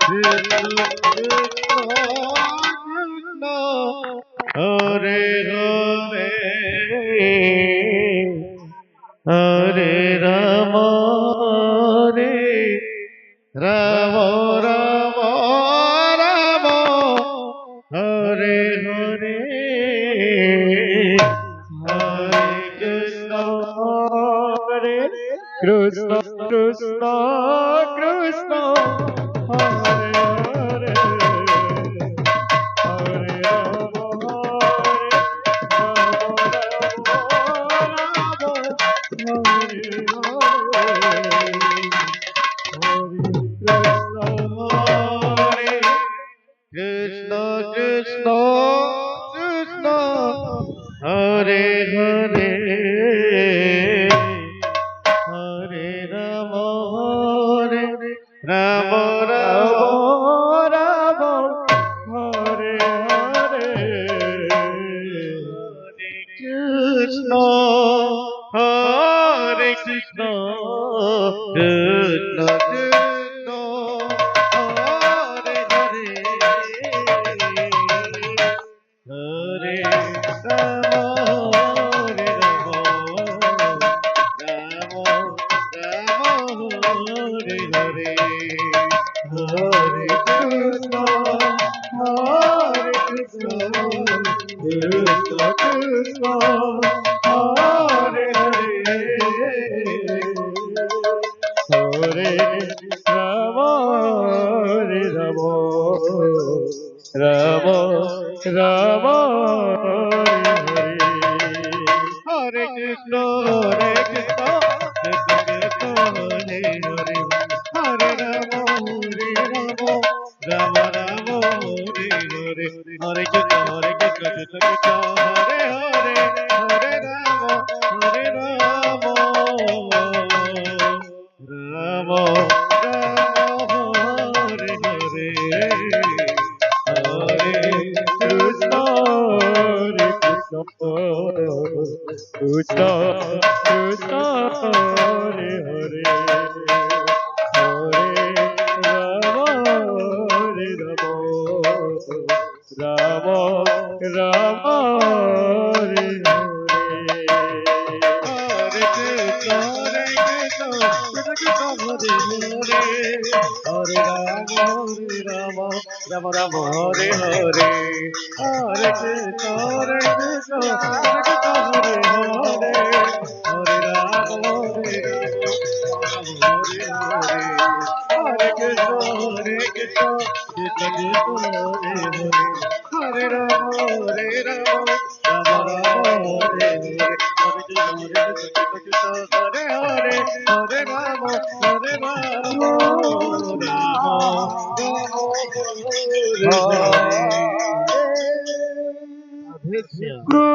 Krishna Krishna Hare Hare Hare Rama Hare Rama Rama Rama Hare Hare Hare Krishna Hare Krishna Krishna Krishna Hare Hare Hare Rama Krishna Krishna Krishna Hare Hare Hare Rama Hare Rama Rama Rama Hare Hare Krishna Hare Krishna Krishna Krishna Hare Hare Hare Rama Hare Rama Rama Rama Hare Hare Hare Krishna Hare Krishna Krishna Krishna Hare Hare Hare Rama Hare Rama Rama Rama Hare Hare Krishna Hare Krishna Krishna Krishna Hare Hare Hare Rama Hare Rama Rama Rama Hare Hare Hare Krishna Krishna Krishna Hare Hare Hare Rama Hare Rama Rama Rama Hare Hare Hare Krishna Krishna Krishna Hare Hare Hare Rama Hare Rama Rama Rama Hare Hare Krishna Krishna Krishna Hare Hare Hare Rama Rama Rama Rama Hare Hare Hare Krishna Krishna Krishna Hare Hare Hare Rama Hare Hare Hare Krishna Krishna Krishna Hare Hare Hare Rama Rama Rama Hare Hare Hare Krishna Hare Hare Hare Rama Rama Hare Hare